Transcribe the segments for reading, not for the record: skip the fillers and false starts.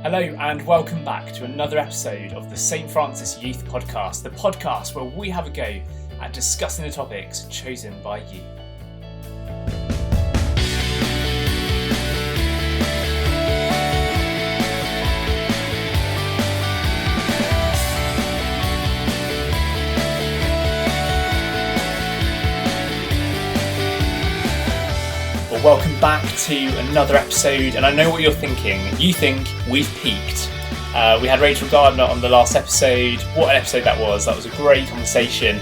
Hello and welcome back to another episode of the St. Francis Youth Podcast, the podcast where we have a go at discussing the topics chosen by you. Welcome back to another episode, and I know what you're thinking. You think we've peaked. We had Rachel Gardner on the last episode. What an episode that was. That was a great conversation.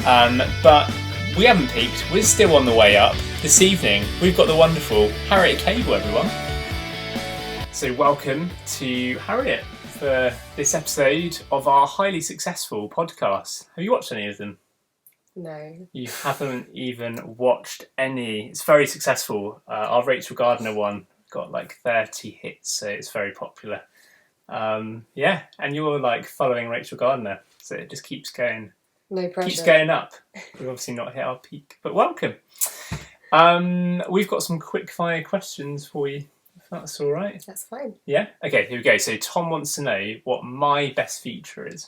But we haven't peaked. We're still on the way up. This evening, we've got the wonderful Harriet Cable, everyone. So welcome to Harriet for this episode of our highly successful podcast. Have you watched any of them? No. You haven't even watched any. It's very successful. Our Rachel Gardner one got like 30 hits, so it's very popular. And you're like following Rachel Gardner, so it just keeps going. No pressure. Keeps going up. We've obviously not hit our peak, but welcome. We've got some quick fire questions for you, if that's all right. That's fine. Yeah? Okay, here we go. So Tom wants to know what my best feature is.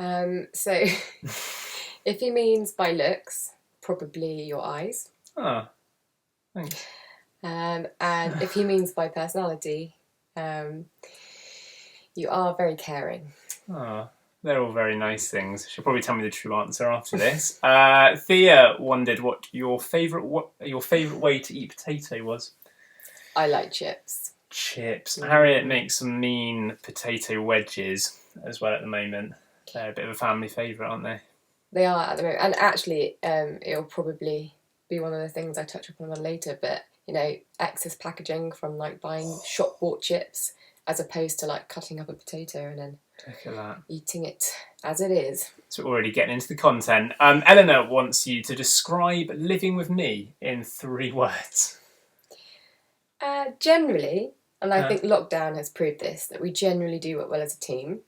So if he means by looks, probably your eyes. Ah, thanks. And if he means by personality, you are very caring. Ah, they're all very nice things. She'll probably tell me the true answer after this. Thea wondered what your favourite way to eat potato was. I like chips. Chips. Harriet makes some mean potato wedges as well at the moment. They're a bit of a family favourite, aren't they? They are at the moment. And actually, it'll probably be one of the things I touch upon later, but, you know, excess packaging from, like, buying shop-bought chips as opposed to, like, cutting up a potato and then look at that. Eating it as it is. So we're already getting into the content. Eleanor wants you to describe living with me in 3 words. Generally, and I think lockdown has proved this, that we generally do work well as a team.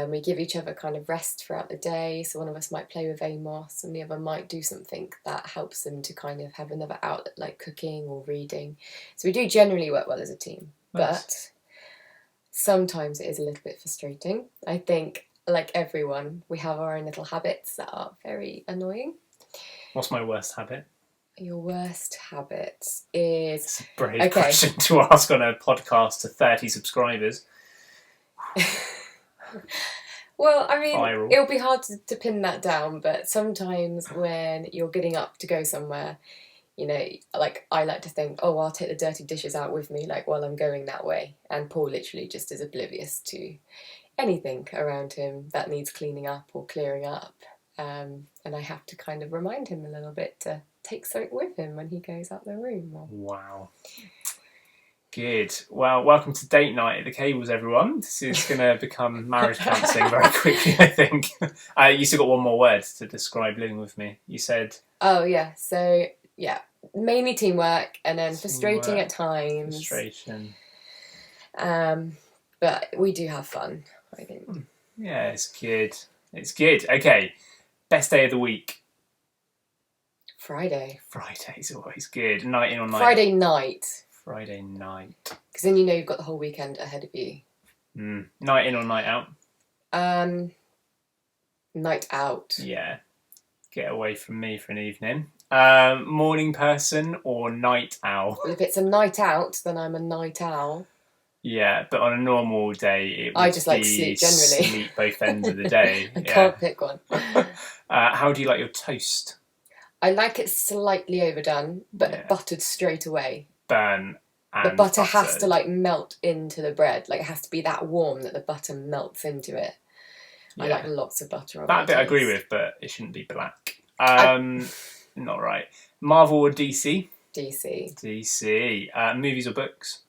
We give each other kind of rest throughout the day, so one of us might play with Amos and the other might do something that helps them to kind of have another outlet like cooking or reading. So we do generally work well as a team, nice. But sometimes it is a little bit frustrating. I think, like everyone, we have our own little habits that are very annoying. What's my worst habit? Your worst habit is... It's a brave question to ask on a podcast to 30 subscribers. Well, I mean, viral. It'll be hard to pin that down, but sometimes when you're getting up to go somewhere, you know, like I like to think, oh, I'll take the dirty dishes out with me, like while I'm going that way. And Paul literally just is oblivious to anything around him that needs cleaning up or clearing up. And I have to kind of remind him a little bit to take something with him when he goes out the room. Wow. Good. Well, welcome to date night at the Cables, everyone. This is going to become marriage counselling very quickly, I think. You still got one more word to describe living with me. You said... Oh, yeah. So, yeah, mainly teamwork and then frustrating at times. Frustration. But we do have fun, I think. Yeah, it's good. It's good. Okay, best day of the week. Friday. Friday's always good. Night in or night Friday night. Friday night. Because then you know you've got the whole weekend ahead of you. Night in or night out? Night out. Yeah. Get away from me for an evening. Morning person or night owl? Well, if it's a night out, then I'm a night owl. Yeah, but on a normal day, it would I just like to sleep generally. Sleep both ends of the day. I can't pick one. How do you like your toast? I like it slightly overdone, but buttered straight away. Burn and the butter has buttered. to like melt into the bread. Like it has to be that warm that the butter melts into it. Yeah. I like lots of butter on that bit. I agree with, but it shouldn't be black. Not right. Marvel or DC? DC. DC. Movies or books?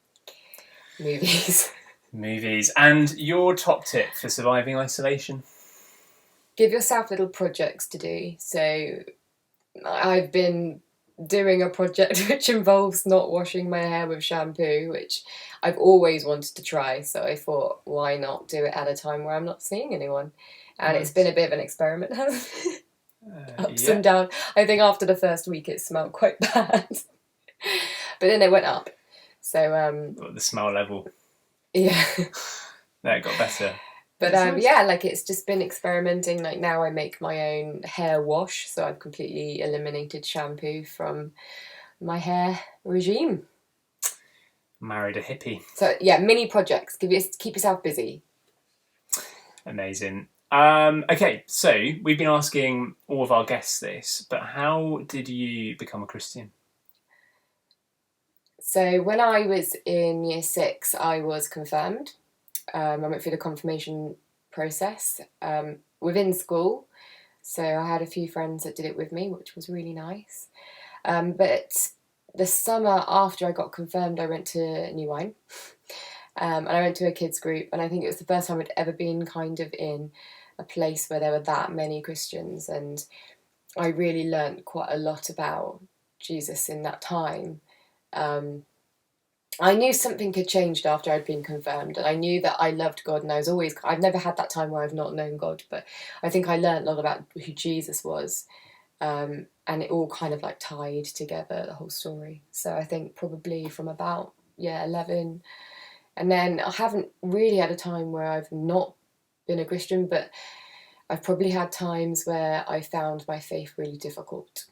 Movies. Movies. And your top tip for surviving isolation? Give yourself little projects to do. So I've been doing a project which involves not washing my hair with shampoo, which I've always wanted to try, so I thought, why not do it at a time where I'm not seeing anyone? And It's been a bit of an experiment. Ups and downs. I think after the first week it smelled quite bad, but then it went up. So The smell level. yeah. That got better. But Nice. yeah, like it's just been experimenting. Like now I make my own hair wash, so I've completely eliminated shampoo from my hair regime. Married a hippie. So yeah, mini projects. Keep yourself busy. Amazing. Okay, so we've been asking all of our guests this, but how did you become a Christian? So when I was in year 6, I was confirmed. I went through the confirmation process within school. So I had a few friends that did it with me, which was really nice. But the summer after I got confirmed, I went to New Wine. And I went to a kids group, and I think it was the first time I'd ever been kind of in a place where there were that many Christians, and I really learnt quite a lot about Jesus in that time. I knew something had changed after I'd been confirmed, and I knew that I loved God, and I've never had that time where I've not known God, but I think I learnt a lot about who Jesus was, and it all kind of like tied together, the whole story. So I think probably from about 11, and then I haven't really had a time where I've not been a Christian, but I've probably had times where I found my faith really difficult.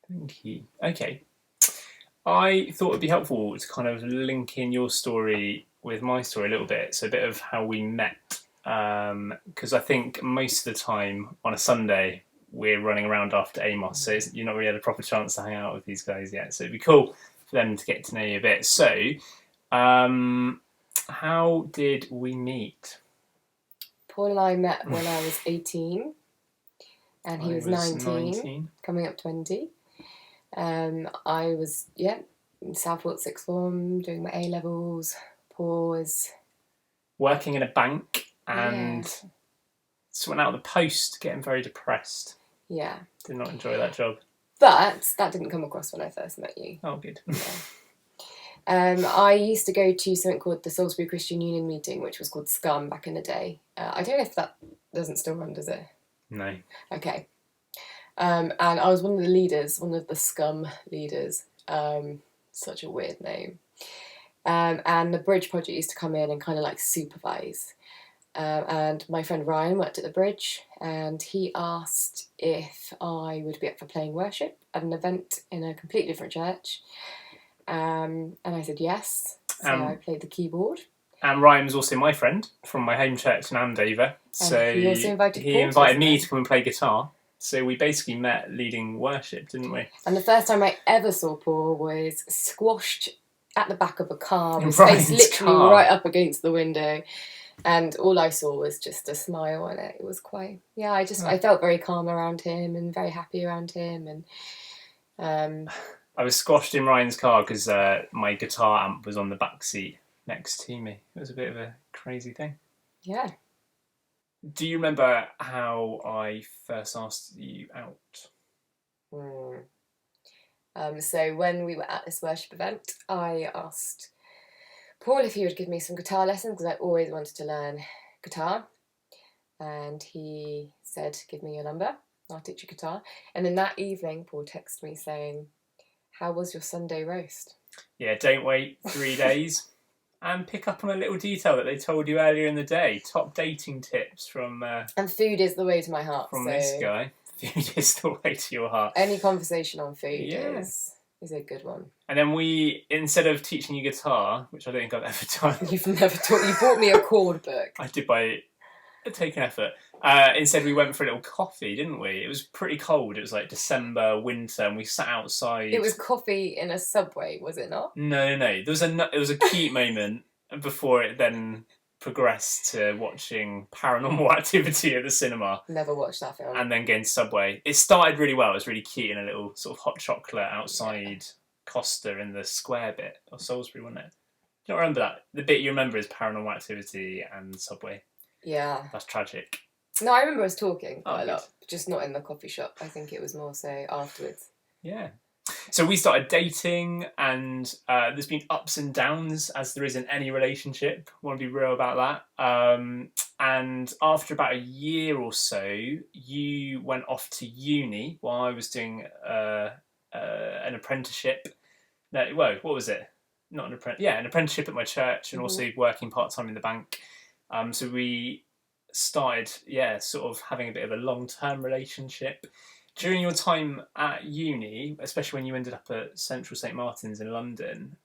Thank you. Okay. I thought it'd be helpful to kind of link in your story with my story a little bit, so a bit of how we met, because I think most of the time on a Sunday we're running around after Amos, so you've not really had a proper chance to hang out with these guys yet, so it'd be cool for them to get to know you a bit. So, how did we meet? Paul and I met when I was 18, and he was 19, coming up 20. I was, in Southport sixth form, doing my A-levels. Paul was working in a bank, and just went out of the post, getting very depressed. Yeah. Did not enjoy that job. But that didn't come across when I first met you. Oh, good. Yeah. I used to go to something called the Salisbury Christian Union meeting, which was called Scum back in the day. I don't know if that doesn't still run, does it? No. Okay. And I was one of the leaders, one of the Scum leaders. Such a weird name. And the Bridge Project used to come in and kind of like supervise. And my friend Ryan worked at the Bridge, and he asked if I would be up for playing worship at an event in a completely different church. And I said yes, so I played the keyboard. And Ryan was also my friend from my home church in Andover, so he also invited me to come and play guitar. So we basically met leading worship, didn't we? And the first time I ever saw Paul was squashed at the back of a car, with his face literally right up against the window. And all I saw was just a smile on it. It was quite, I felt very calm around him and very happy around him. And I was squashed in Ryan's car because my guitar amp was on the back seat next to me. It was a bit of a crazy thing. Yeah. Do you remember how I first asked you out? So when we were at this worship event, I asked Paul if he would give me some guitar lessons, because I always wanted to learn guitar. And he said, give me your number, I'll teach you guitar. And then that evening, Paul texted me saying, how was your Sunday roast? Yeah, don't wait 3 days. And pick up on a little detail that they told you earlier in the day. Top dating tips from... and food is the way to my heart. From this guy. Food is the way to your heart. Any conversation on food is a good one. And then we, instead of teaching you guitar, which I don't think I've ever done... You've never taught... You bought me a chord book. I did by taking effort. Instead we went for a little coffee, didn't we? It was pretty cold. It was like December, winter, and we sat outside. It was coffee in a Subway, was it not? No. It was a cute moment before it then progressed to watching Paranormal Activity at the cinema. Never watched that film. And then going to Subway. It started really well. It was really cute in a little sort of hot chocolate outside Costa in the square bit of Salisbury, wasn't it? Do you not remember that? The bit you remember is Paranormal Activity and Subway. Yeah. That's tragic. No, I remember us talking quite a lot, just not in the coffee shop. I think it was more so afterwards. Yeah. So we started dating, and there's been ups and downs, as there is in any relationship. I want to be real about that. And after about a year or so, you went off to uni while I was doing an apprenticeship No, well, what was it? Not an apprentice. Yeah, an apprenticeship at my church, and also working part time in the bank. So we started, yeah, sort of having a bit of a long term relationship. During your time at uni, especially when you ended up at Central St Martin's in London,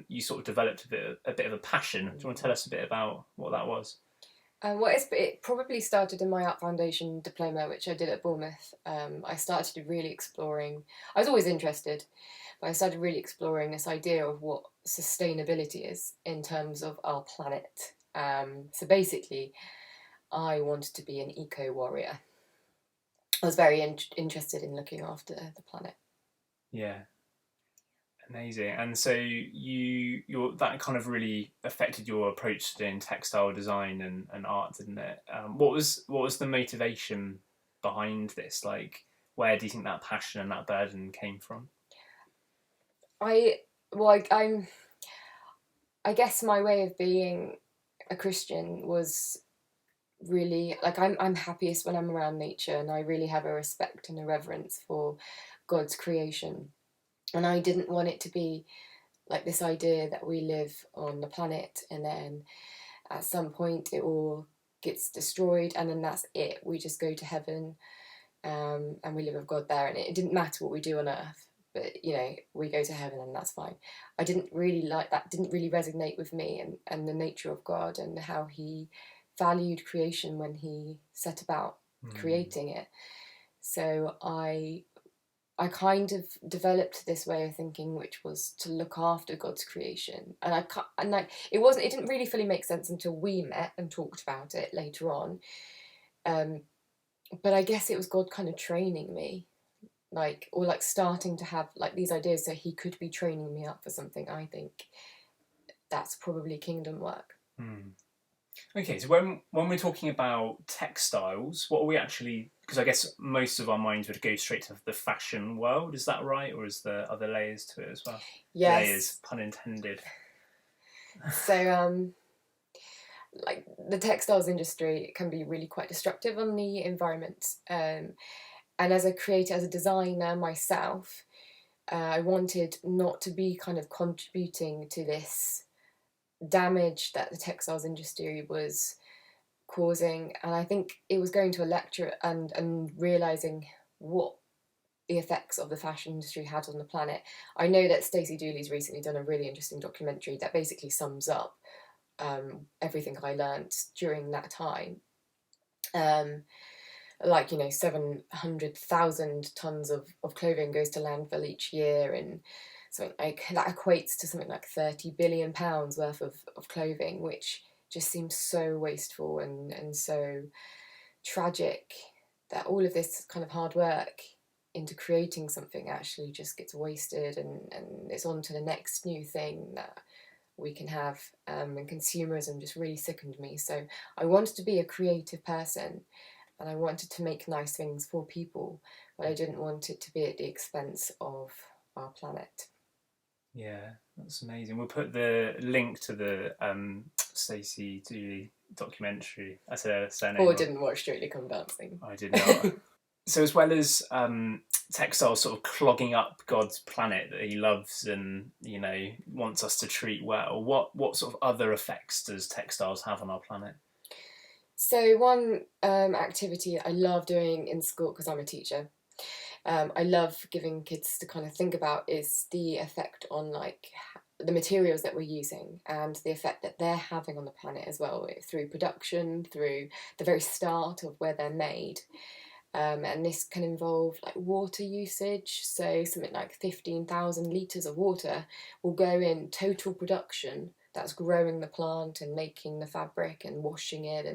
you sort of developed a bit of a passion. Do you want to tell us a bit about what that was? It probably started in my Art Foundation diploma, which I did at Bournemouth. I started really exploring. I was always interested, but I started really exploring this idea of what sustainability is in terms of our planet. So basically, I wanted to be an eco warrior. I was very interested in looking after the planet. Yeah, amazing. And so your that kind of really affected your approach to doing textile design and art, didn't it? What was the motivation behind this? Like, where do you think that passion and that burden came from? I guess my way of being a Christian was really like I'm happiest when I'm around nature, and I really have a respect and a reverence for God's creation. And I didn't want it to be like this idea that we live on the planet and then at some point it all gets destroyed and then that's it. We just go to heaven, and we live with God there, and it didn't matter what we do on earth, but we go to heaven and that's fine. I didn't really like that. Didn't really resonate with me, and the nature of God and how He valued creation when He set about creating it. So I kind of developed this way of thinking, which was to look after God's creation, and it didn't really fully make sense until we met and talked about it later on. But I guess it was God kind of training me, or starting to have these ideas, so He could be training me up for something. I think that's probably kingdom work. Okay, so when we're talking about textiles, what are we actually? Because I guess most of our minds would go straight to the fashion world. Is that right, or is there other layers to it as well? Yes. Layers, pun intended. So, the textiles industry can be really quite destructive on the environment. And as a creator, as a designer myself, I wanted not to be kind of contributing to this damage that the textiles industry was causing. And I think it was going to a lecture and realising what the effects of the fashion industry had on the planet. I know that Stacey Dooley's recently done a really interesting documentary that basically sums up everything I learnt during that time. 700,000 tons of clothing goes to landfill each year, and something like that equates to something like £30 billion worth of clothing, which just seems so wasteful and so tragic, that all of this kind of hard work into creating something actually just gets wasted, and it's on to the next new thing that we can have. And consumerism just really sickened me. So I wanted to be a creative person, and I wanted to make nice things for people, but I didn't want it to be at the expense of our planet. Yeah, that's amazing. We'll put the link to the Stacey Dooley documentary. I said her surname. Or didn't watch Strictly Come Dancing. I did not. So as well as textiles sort of clogging up God's planet that He loves and wants us to treat well, what sort of other effects does textiles have on our planet? So one activity I love doing in school, because I'm a teacher, I love giving kids to kind of think about is the effect on the materials that we're using and the effect that they're having on the planet as well, through production, through the very start of where they're made. And this can involve water usage, so something like 15,000 litres of water will go in total production. That's growing the plant and making the fabric and washing it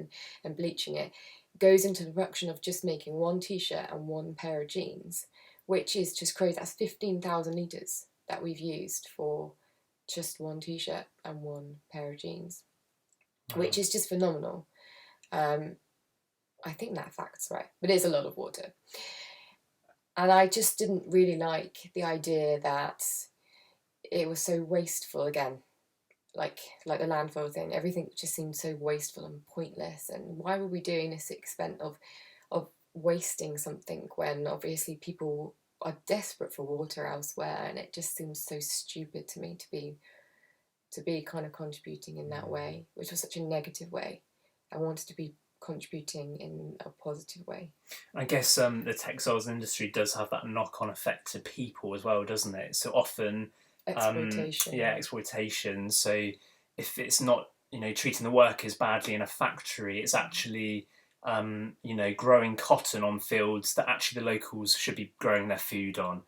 and bleaching it, goes into the production of just making one t-shirt and one pair of jeans, which is just crazy. That's 15,000 litres that we've used for just one t-shirt and one pair of jeans, which is just phenomenal. I think that fact's right, but it's a lot of water. And I just didn't really like the idea that it was so wasteful again. Like the landfill thing, everything just seemed so wasteful and pointless. And why were we doing this extent of wasting something when obviously people are desperate for water elsewhere, and it just seems so stupid to me to be kind of contributing in that way, which was such a negative way. I wanted to be contributing in a positive way. I guess the textiles industry does have that knock-on effect to people as well, doesn't it? So often, Exploitation. exploitation. So if it's not, treating the workers badly in a factory, it's actually, growing cotton on fields that actually the locals should be growing their food on,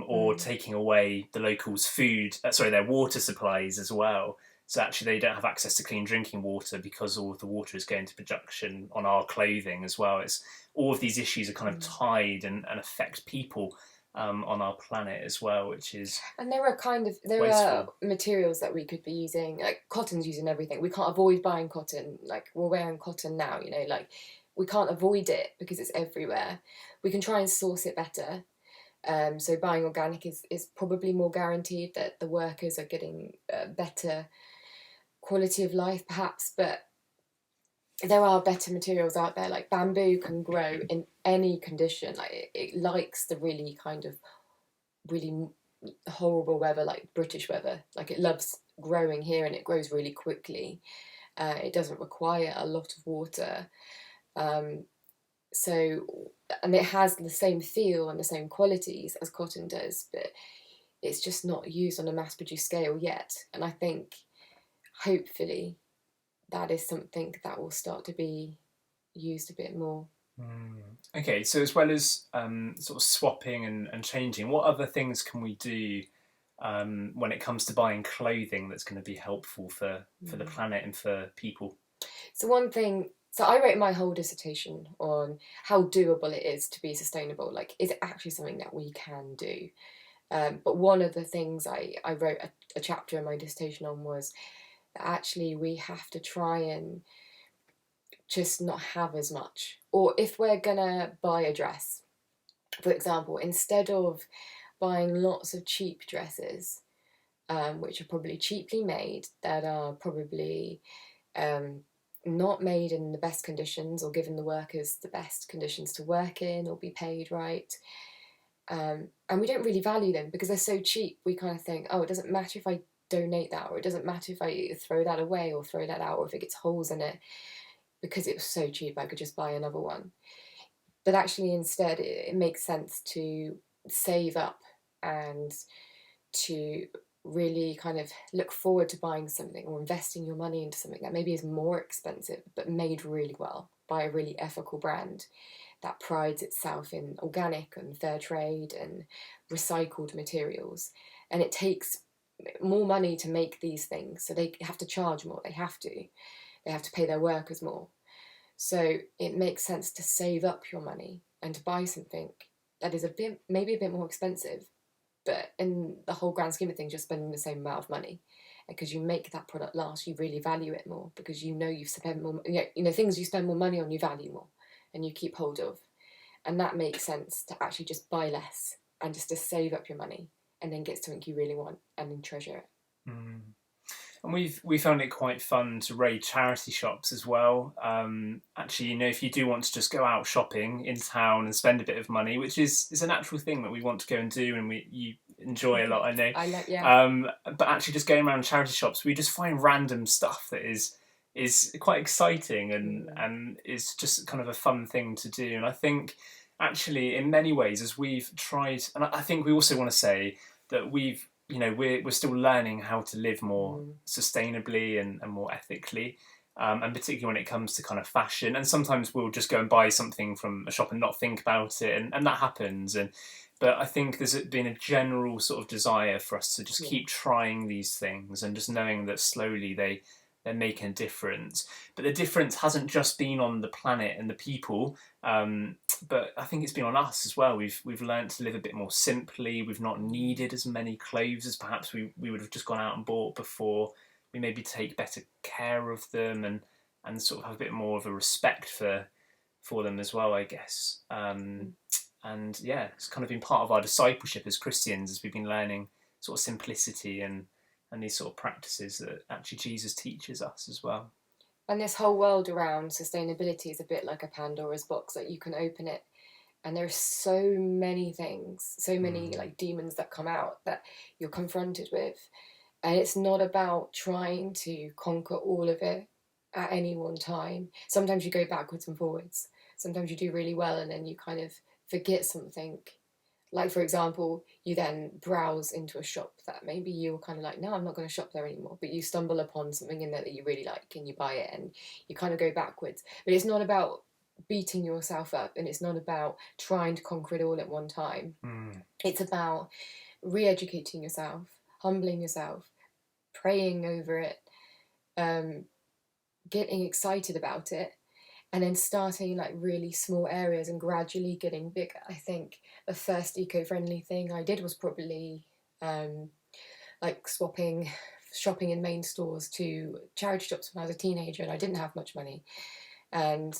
or taking away the locals' their water supplies as well. So actually they don't have access to clean drinking water because all of the water is going to production on our clothing as well. It's all of these issues are kind of tied and affect people on our planet as well, which is and there wasteful. are materials that we could be using, like cotton's using everything. We can't avoid buying cotton. Like we're wearing cotton now, like we can't avoid it because it's everywhere. We can try and source it better. So buying organic is probably more guaranteed that the workers are getting better quality of life, perhaps, but there are better materials out there. Like bamboo can grow in any condition. Like it likes the really horrible weather, like British weather. Like it loves growing here, and it grows really quickly. It doesn't require a lot of water. And it has the same feel and the same qualities as cotton does, but it's just not used on a mass-produced scale yet. And I think hopefully that is something that will start to be used a bit more. Okay, so as well as sort of swapping and changing, what other things can we do when it comes to buying clothing that's going to be helpful for the planet and for people? So I wrote my whole dissertation on how doable it is to be sustainable. Like, is it actually something that we can do? But one of the things I wrote a chapter in my dissertation on was that actually we have to try and just not have as much. Or if we're gonna buy a dress, for example, instead of buying lots of cheap dresses, which are probably cheaply made, that are probably not made in the best conditions or given the workers the best conditions to work in or be paid right, and we don't really value them because they're so cheap. We kind of think, oh, it doesn't matter if I donate that, or it doesn't matter if I throw that away or throw that out, or if it gets holes in it, because it was so cheap I could just buy another one. But actually instead it makes sense to save up and to really kind of look forward to buying something or investing your money into something that maybe is more expensive but made really well by a really ethical brand that prides itself in organic and fair trade and recycled materials. And it takes more money to make these things, so they have to charge more. They have to pay their workers more. So it makes sense to save up your money and to buy something that is maybe a bit more expensive, but in the whole grand scheme of things, you're spending the same amount of money. And because you make that product last, you really value it more, because you've spent more, things you spend more money on, you value more and you keep hold of. And that makes sense to actually just buy less and just to save up your money and then get something you really want and then treasure it. And we found it quite fun to raid charity shops as well. Actually, if you do want to just go out shopping in town and spend a bit of money, which is a natural thing that we want to go and do, and you enjoy a lot, I know. I like, yeah. But actually, just going around charity shops, we just find random stuff that is quite exciting and is just kind of a fun thing to do. And I think actually, in many ways, as we've tried, and I think we also want to say that we're still learning how to live more sustainably and more ethically, and particularly when it comes to kind of fashion. And sometimes we'll just go and buy something from a shop and not think about it, and that happens. But I think there's been a general sort of desire for us to just keep trying these things and just knowing that slowly they're making a difference. But the difference hasn't just been on the planet and the people, but I think it's been on us as well. We've learned to live a bit more simply. We've not needed as many clothes as perhaps we would have just gone out and bought before. We maybe take better care of them and sort of have a bit more of a respect for them as well, I guess. And yeah, it's kind of been part of our discipleship as Christians, as we've been learning sort of simplicity and these sort of practices that actually Jesus teaches us as well. And this whole world around sustainability is a bit like a Pandora's box, that you can open it And there are so many things, so many like demons that come out that you're confronted with. And it's not about trying to conquer all of it at any one time. Sometimes you go backwards and forwards. Sometimes you do really well and then you kind of forget something. Like, for example, you then browse into a shop that maybe you're kind of like, no, I'm not going to shop there anymore. But you stumble upon something in there that you really like and you buy it and you kind of go backwards. But it's not about beating yourself up and it's not about trying to conquer it all at one time. It's about re-educating yourself, humbling yourself, praying over it, getting excited about it, and then starting like really small areas and gradually getting bigger. I think the first eco-friendly thing I did was probably like swapping shopping in main stores to charity shops when I was a teenager and I didn't have much money. And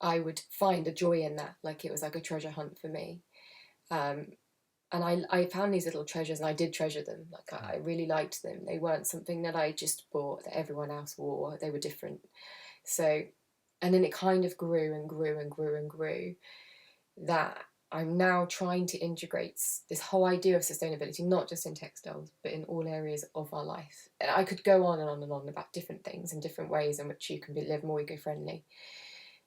I would find a joy in that, like it was like a treasure hunt for me. And I found these little treasures and I did treasure them. Like I really liked them. They weren't something that I just bought that everyone else wore. They were different. So, and then it kind of grew and grew and grew and grew, that I'm now trying to integrate this whole idea of sustainability, not just in textiles, but in all areas of our life. And I could go on and on and on about different things and different ways in which you can live more eco-friendly.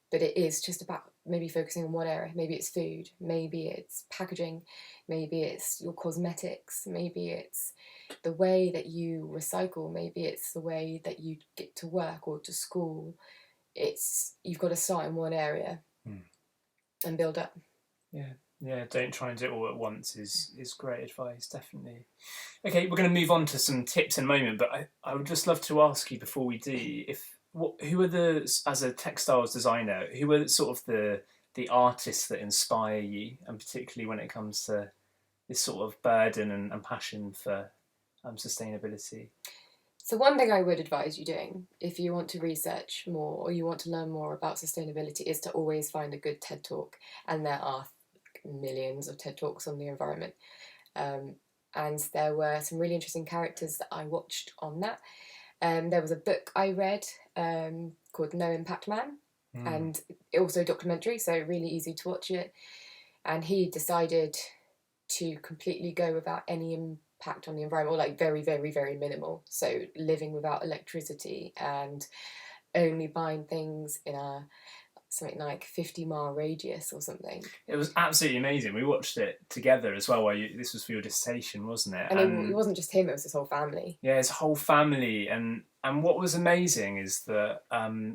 But it is just about maybe focusing on one area. Maybe it's food, maybe it's packaging, maybe it's your cosmetics, maybe it's the way that you recycle, maybe it's the way that you get to work or to school. You've got to start in one area and build up. Yeah, don't try and do it all at once is great advice, definitely. Okay, we're going to move on to some tips in a moment, but I would just love to ask you before we do, who are as a textiles designer, who are sort of the artists that inspire you, and particularly when it comes to this sort of burden and passion for sustainability? So one thing I would advise you doing if you want to research more or you want to learn more about sustainability is to always find a good TED Talk. And there are millions of TED Talks on the environment. And there were some really interesting characters that I watched on that. There was a book I read called No Impact Man, and also a documentary, so really easy to watch it. And he decided to completely go without any impact on the environment, or like very, very, very minimal. So living without electricity and only buying things in something like 50-mile radius or something. It was absolutely amazing. We watched it together as well. This was for your dissertation, wasn't it? And it wasn't just him; it was his whole family. Yeah, his whole family. And what was amazing is that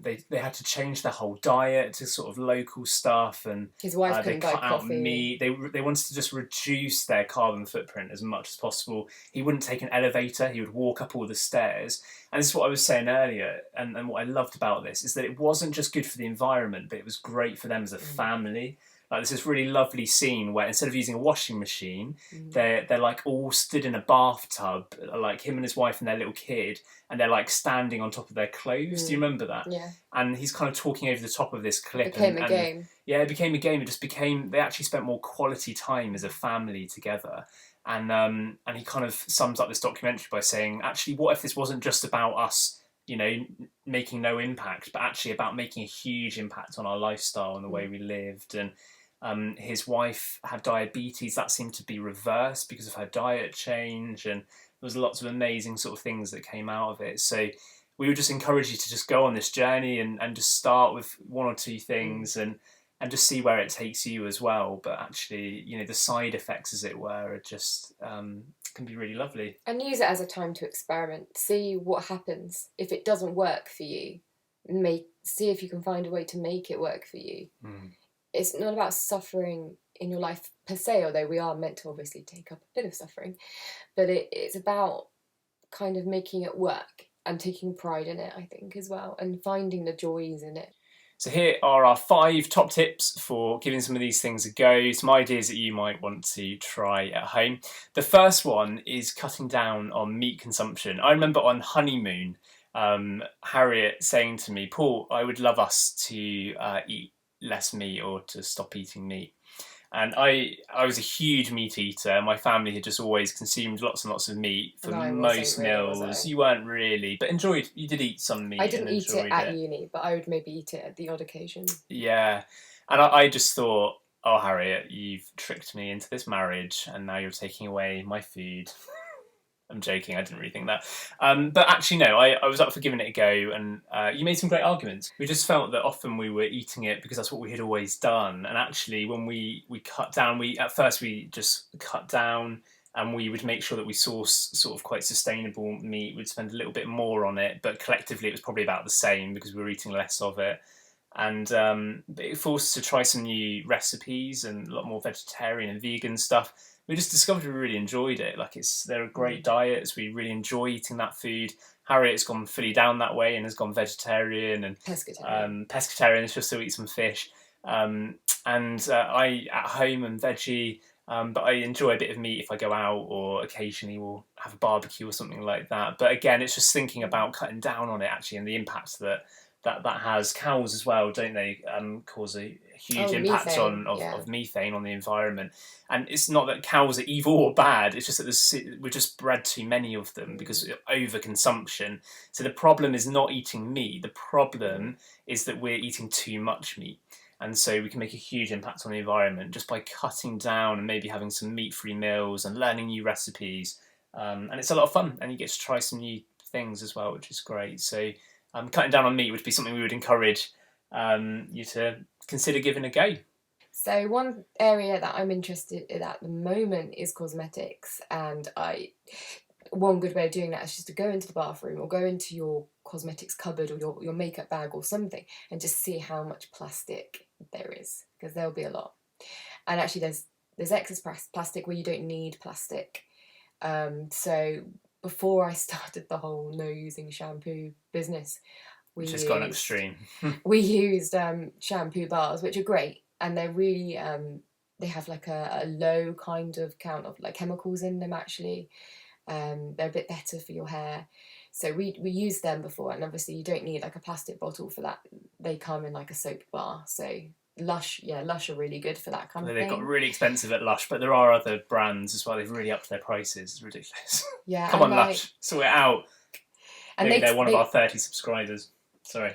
they had to change their whole diet to sort of local stuff, and his wife couldn't buy cut out coffee. meat. They wanted to just reduce their carbon footprint as much as possible. He wouldn't take an elevator; he would walk up all the stairs. And this is what I was saying earlier, and what I loved about this is that it wasn't just good for the environment, but it was great for them as a family. Like, there's this really lovely scene where instead of using a washing machine, they're like all stood in a bathtub, like him and his wife and their little kid, and they're like standing on top of their clothes. Do you remember that? Yeah. And he's kind of talking over the top of this clip. It became a game. Yeah, it became a game. They actually spent more quality time as a family together. And he kind of sums up this documentary by saying, actually, what if this wasn't just about us, making no impact, but actually about making a huge impact on our lifestyle and the way we lived. And his wife had diabetes. That seemed to be reversed because of her diet change, and there was lots of amazing sort of things that came out of it. So we would just encourage you to just go on this journey and just start with one or two things and just see where it takes you as well. But actually, the side effects, as it were, are just can be really lovely. And use it as a time to experiment. See what happens. If it doesn't work for you, see if you can find a way to make it work for you. It's not about suffering in your life per se, although we are meant to obviously take up a bit of suffering. But it's about kind of making it work and taking pride in it, I think, as well, and finding the joys in it. So here are our 5 top tips for giving some of these things a go, some ideas that you might want to try at home. The first one is cutting down on meat consumption. I remember on honeymoon, Harriet saying to me, Paul, I would love us to eat less meat or to stop eating meat. And I was a huge meat eater. My family had just always consumed lots and lots of meat for most meals. You weren't really, but you did eat some meat. I didn't eat it at uni, but I would maybe eat it at the odd occasion. Yeah. And I just thought, oh, Harriet, you've tricked me into this marriage and now you're taking away my food. I'm joking, I didn't really think that. But actually, no, I was up for giving it a go, and you made some great arguments. We just felt that often we were eating it because that's what we had always done. And actually, when we cut down, at first we just cut down, and we would make sure that we source sort of quite sustainable meat. We'd spend a little bit more on it, but collectively it was probably about the same because we were eating less of it. And it forced us to try some new recipes and a lot more vegetarian and vegan stuff. We just discovered we really enjoyed it. They're great diets. We really enjoy eating that food. Harriet's gone fully down that way and has gone vegetarian and pescatarian. She'll still eat some fish. And I at home am veggie, but I enjoy a bit of meat if I go out, or occasionally we'll have a barbecue or something like that. But again, it's just thinking about cutting down on it actually, and the impact that has. Cows as well, don't they, cause a huge impact of methane on the environment. And it's not that cows are evil or bad, it's just that we're just bred too many of them because of overconsumption. So the problem is not eating meat, the problem is that we're eating too much meat. And so we can make a huge impact on the environment just by cutting down and maybe having some meat-free meals and learning new recipes. And it's a lot of fun, and you get to try some new things as well, which is great. So cutting down on meat would be something we would encourage you to consider giving a go. So one area that I'm interested in at the moment is cosmetics, and one good way of doing that is just to go into the bathroom or go into your cosmetics cupboard or your makeup bag or something and just see how much plastic there is, because there'll be a lot. And actually there's excess plastic where you don't need plastic. So before I started the whole no using shampoo business, which has gone extreme. We used shampoo bars, which are great, and they're really they have like a low kind of count of like chemicals in them actually. They're a bit better for your hair, so we used them before. And obviously you don't need like a plastic bottle for that. They come in like a soap bar. So Lush are really good for that kind of thing. They've got really expensive at Lush, but there are other brands as well. They've really upped their prices. It's ridiculous. Yeah, come on, Lush, sort it out. And maybe they're one of our 30 subscribers. Sorry.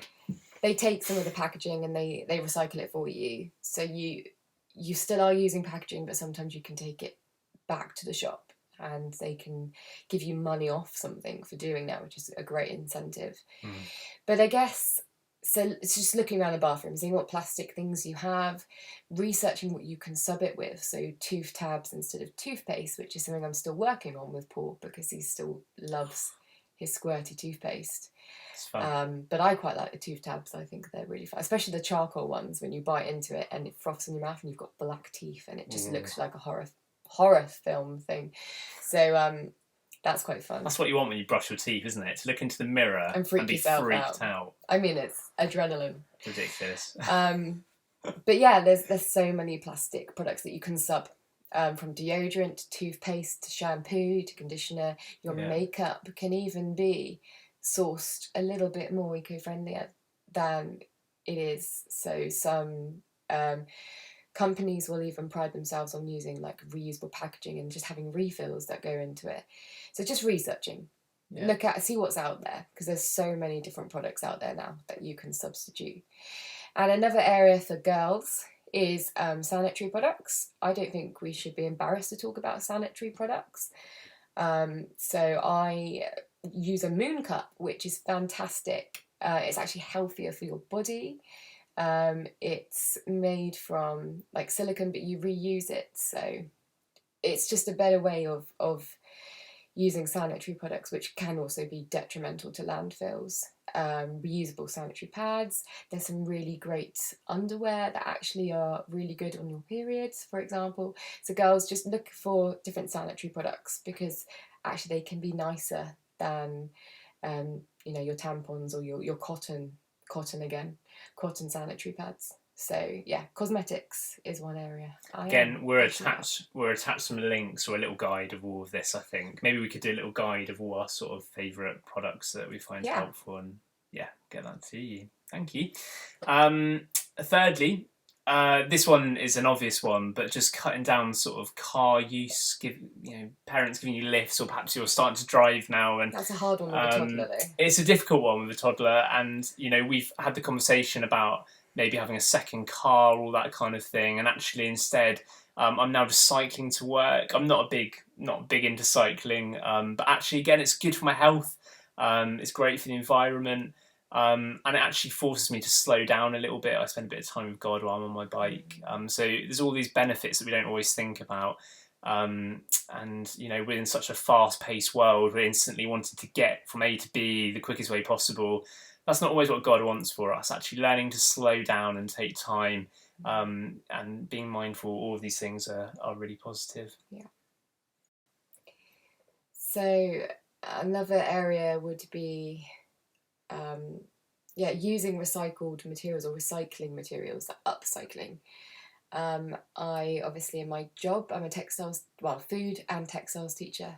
They take some of the packaging and they recycle it for you. So you still are using packaging, but sometimes you can take it back to the shop and they can give you money off something for doing that, which is a great incentive. But I guess, so it's just looking around the bathroom, seeing what plastic things you have, researching what you can sub it with. So tooth tabs instead of toothpaste, which is something I'm still working on with Paul because he still loves his squirty toothpaste. It's fun. But I quite like the tooth tabs. I think they're really fun, especially the charcoal ones when you bite into it and it froths in your mouth and you've got black teeth and it just looks like a horror film thing. So that's quite fun. That's what you want when you brush your teeth, isn't it? To look into the mirror and be freaked out. I mean, it's adrenaline. Ridiculous. But yeah, there's so many plastic products that you can sub. From deodorant to toothpaste to shampoo to conditioner. Your makeup can even be sourced a little bit more eco-friendly than it is. So some companies will even pride themselves on using like reusable packaging and just having refills that go into it. So just researching. See what's out there, because there's so many different products out there now that you can substitute. And another area for girls is sanitary products. I don't think we should be embarrassed to talk about sanitary products. So I use a Moon Cup, which is fantastic. It's actually healthier for your body. It's made from like silicone, but you reuse it. So it's just a better way of using sanitary products, which can also be detrimental to landfills. Reusable sanitary pads. There's some really great underwear that actually are really good on your periods, for example. So girls, just look for different sanitary products because actually they can be nicer than your tampons or your cotton sanitary pads. So yeah, cosmetics is one area. We're attached some links or a little guide of all of this. I think maybe we could do a little guide of all our sort of favourite products that we find helpful, and get that to you. Thank you. Thirdly, this one is an obvious one, but just cutting down sort of car use, parents giving you lifts, or perhaps you're starting to drive now, and that's a hard one with a toddler, though. It's a difficult one with a toddler, and we've had the conversation about maybe having a second car, all that kind of thing, and actually instead, I'm now just cycling to work. I'm not big into cycling, but actually, again, it's good for my health. It's great for the environment. And it actually forces me to slow down a little bit. I spend a bit of time with God while I'm on my bike. So there's all these benefits that we don't always think about. And we're in such a fast-paced world. We're instantly wanting to get from A to B the quickest way possible. That's not always what God wants for us. Actually learning to slow down and take time, and being mindful, all of these things are really positive. Yeah. So another area would be using recycled materials or recycling materials, like upcycling. I obviously, in my job, I'm a food and textiles teacher.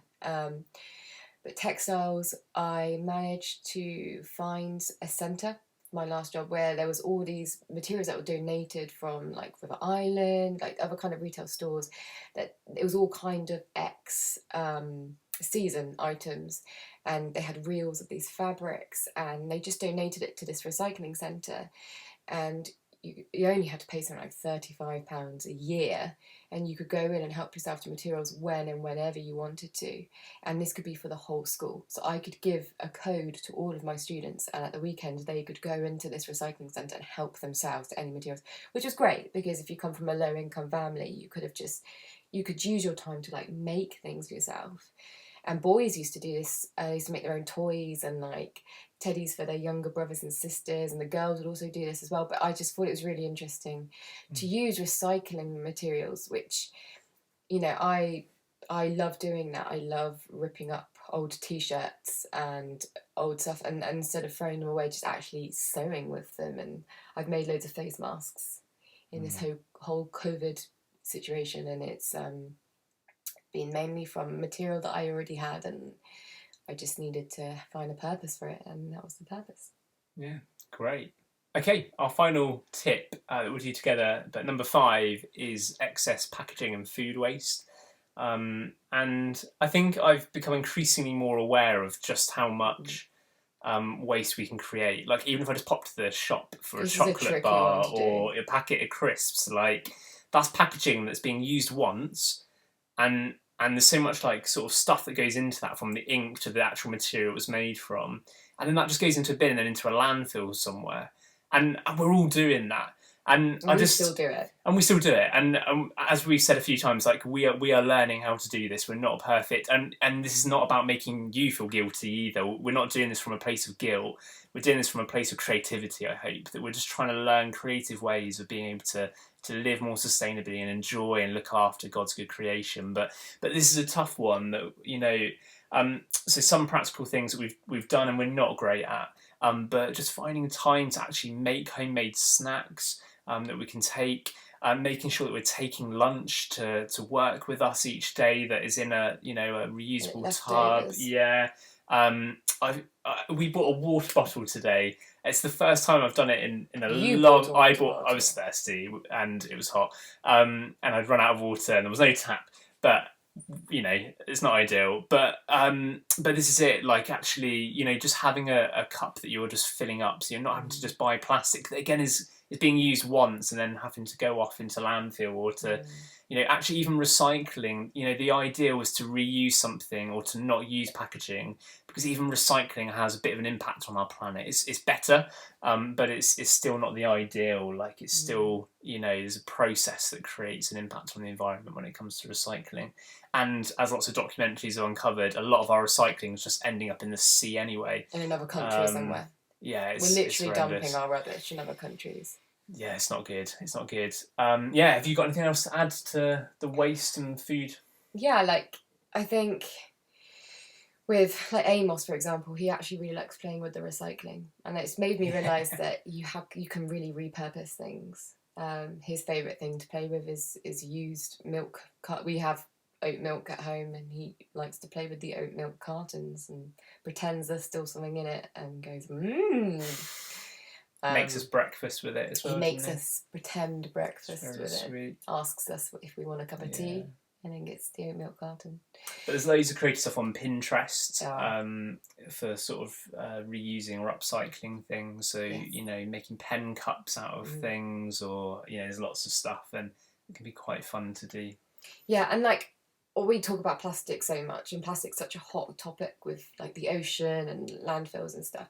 But textiles, I managed to find a centre, my last job, where there was all these materials that were donated from like River Island, like other kind of retail stores, that it was all kind of season items, and they had reels of these fabrics, and they just donated it to this recycling centre, and you only had to pay something like £35 a year, and you could go in and help yourself to materials when and whenever you wanted to, and this could be for the whole school. So I could give a code to all of my students, and at the weekend they could go into this recycling centre and help themselves to any materials, which was great, because if you come from a low income family, you could use your time to like make things for yourself. And boys used to do this. They used to make their own toys and like teddies for their younger brothers and sisters, and the girls would also do this as well. But I just thought it was really interesting to use recycling materials, which, I love doing that. I love ripping up old t-shirts and old stuff, and instead of throwing them away, just actually sewing with them. And I've made loads of face masks in this whole COVID situation, and it's been mainly from material that I already had, and I just needed to find a purpose for it, and that was the purpose. Yeah, great. Okay, our final tip that we'll do together, but number 5, is excess packaging and food waste. And I think I've become increasingly more aware of just how much waste we can create. Like, even if I just pop to the shop for a chocolate bar or a packet of crisps, like, that's packaging that's being used once, and there's so much like sort of stuff that goes into that, from the ink to the actual material it was made from, and then that just goes into a bin and then into a landfill somewhere, and we're all doing that, and we still do it, and as we've said a few times, like we are learning how to do this. We're not perfect, and this is not about making you feel guilty either. We're not doing this from a place of guilt. We're doing this from a place of creativity. I hope that we're just trying to learn creative ways of being able to live more sustainably and enjoy and look after God's good creation. But this is a tough one that, so some practical things that we've done and we're not great at, but just finding time to actually make homemade snacks that we can take, making sure that we're taking lunch to work with us each day that is in a reusable tub. Yeah. We bought a water bottle today. It's the first time I've done it in a long. I was thirsty and it was hot, and I'd run out of water and there was no tap. But it's not ideal. But this is it. Like, actually, just having a cup that you're just filling up, so you're not having to just buy plastic that again is being used once and then having to go off into landfill, or to actually even recycling. The idea was to reuse something or to not use packaging, because even recycling has a bit of an impact on our planet. It's better, but it's still not the ideal. Like, it's still, there's a process that creates an impact on the environment when it comes to recycling. And as lots of documentaries have uncovered, a lot of our recycling is just ending up in the sea anyway. In another country somewhere. Yeah, we're literally dumping our rubbish in other countries. Yeah, it's not good. It's not good. Have you got anything else to add to the waste and food? Yeah, like, I think with like Amos, for example, he actually really likes playing with the recycling, and it's made me realise that you can really repurpose things. His favourite thing to play with is used milk. We have oat milk at home, and he likes to play with the oat milk cartons and pretends there's still something in it and goes, Makes us breakfast with it as well. He makes us pretend breakfast with sweet. it. Asks us if we want a cup of tea, and then gets the oat milk carton. But there's loads of creative stuff on Pinterest for sort of reusing or upcycling things. So making pen cups out of things, or there's lots of stuff, and it can be quite fun to do. Yeah, and like, we talk about plastic so much, and plastic's such a hot topic with like the ocean and landfills and stuff.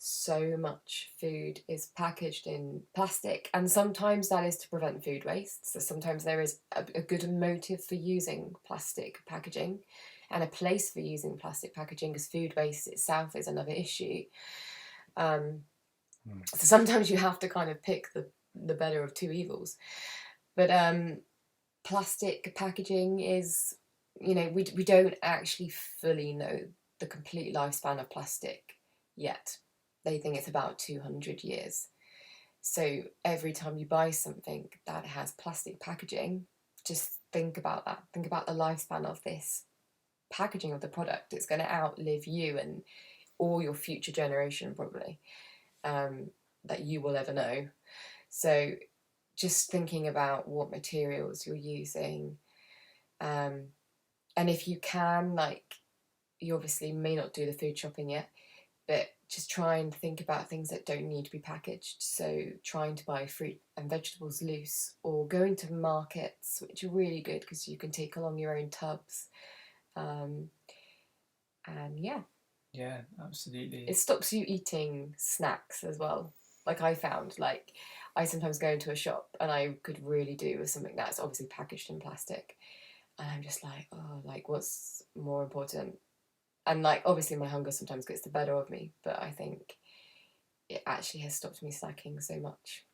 So much food is packaged in plastic, and sometimes that is to prevent food waste. So sometimes there is a good motive for using plastic packaging and a place for using plastic packaging, because food waste itself is another issue. So sometimes you have to kind of pick the better of two evils. But plastic packaging is, we don't actually fully know the complete lifespan of plastic yet. They think it's about 200 years. So every time you buy something that has plastic packaging, just think about that. Think about the lifespan of this packaging of the product. It's going to outlive you and all your future generation, probably, that you will ever know. So just thinking about what materials you're using. And if you can, like, you obviously may not do the food shopping yet, but just try and think about things that don't need to be packaged. So trying to buy fruit and vegetables loose, or going to markets, which are really good because you can take along your own tubs. And yeah, absolutely. It stops you eating snacks as well. Like, I found, like, I sometimes go into a shop and I could really do with something that's obviously packaged in plastic, and I'm just like, oh, like, what's more important? And like, obviously my hunger sometimes gets the better of me, but I think it actually has stopped me snacking so much.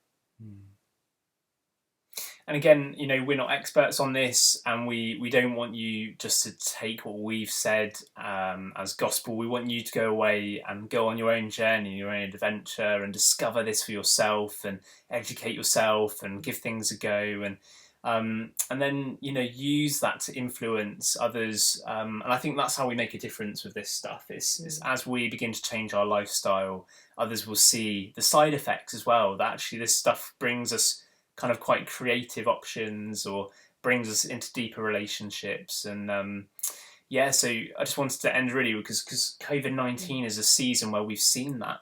And again, we're not experts on this, and we don't want you just to take what we've said as gospel. We want you to go away and go on your own journey, your own adventure, and discover this for yourself, and educate yourself, and give things a go, and then use that to influence others. And I think that's how we make a difference with this stuff. It's as we begin to change our lifestyle, others will see the side effects as well, that actually this stuff brings us kind of quite creative options, or brings us into deeper relationships. And so I just wanted to end really because COVID-19 is a season where we've seen that,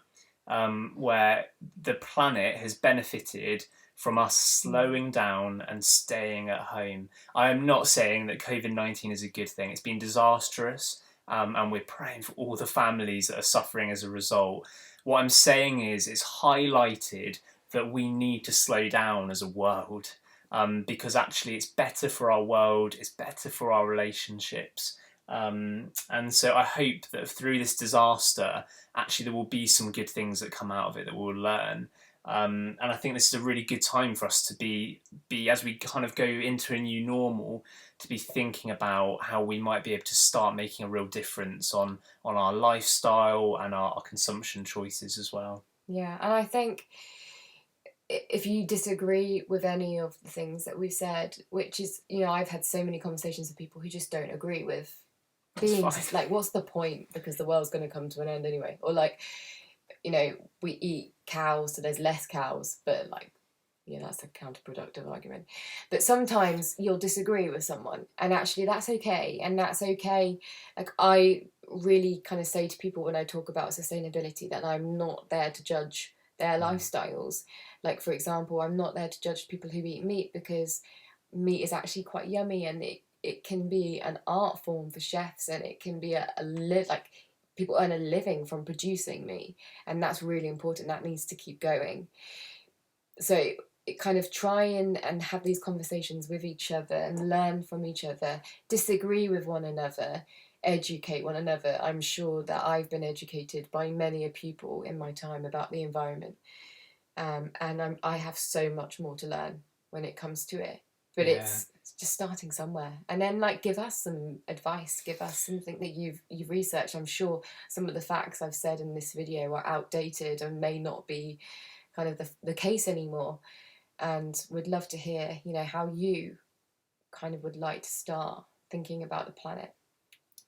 where the planet has benefited from us slowing down and staying at home. I am not saying that COVID-19 is a good thing. It's been disastrous, and we're praying for all the families that are suffering as a result. What I'm saying is it's highlighted that we need to slow down as a world, because actually it's better for our world, it's better for our relationships. And so I hope that through this disaster, actually there will be some good things that come out of it that we'll learn. And I think this is a really good time for us to be as we kind of go into a new normal, to be thinking about how we might be able to start making a real difference on our lifestyle and our consumption choices as well. Yeah, and I think if you disagree with any of the things that we've said, which is, I've had so many conversations with people who just don't agree with beings. Like, what's the point? Because the world's going to come to an end anyway. Or like, we eat cows, so there's less cows, but like, that's a counterproductive argument. But sometimes you'll disagree with someone, and actually that's okay. And that's okay. Like, I really kind of say to people when I talk about sustainability that I'm not there to judge their lifestyles. Like, for example, I'm not there to judge people who eat meat, because meat is actually quite yummy, and it can be an art form for chefs, and it can be like, people earn a living from producing meat, and that's really important. That needs to keep going. So it kind of try and have these conversations with each other and learn from each other, disagree with one another, educate one another. I'm sure that I've been educated by many people in my time about the environment, and I have so much more to learn when it comes to it. But it's just starting somewhere, and then like, give us some advice, give us something that you've researched. I'm sure some of the facts I've said in this video are outdated and may not be kind of the case anymore, and would love to hear how you kind of would like to start thinking about the planet.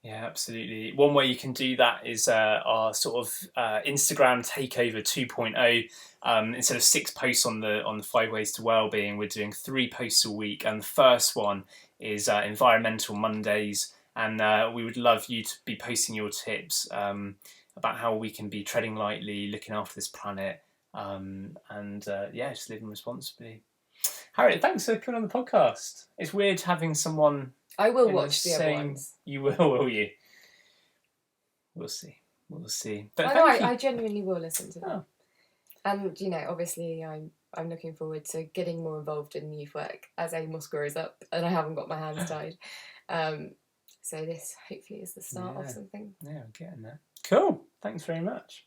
Yeah, absolutely. One way you can do that is our sort of Instagram takeover 2.0. Instead of 6 posts on the 5 ways to wellbeing, we're doing 3 posts a week, and the first one is Environmental Mondays, and we would love you to be posting your tips about how we can be treading lightly, looking after this planet, and just living responsibly. Harriet, thanks for coming on the podcast. It's weird having someone. I will watch the other ones. You will you? We'll see. We'll see. But I genuinely will listen to them. Oh. And, obviously I'm looking forward to getting more involved in youth work as Amos grows up and I haven't got my hands tied. So this hopefully is the start of something. Yeah, I'm getting there. Cool. Thanks very much.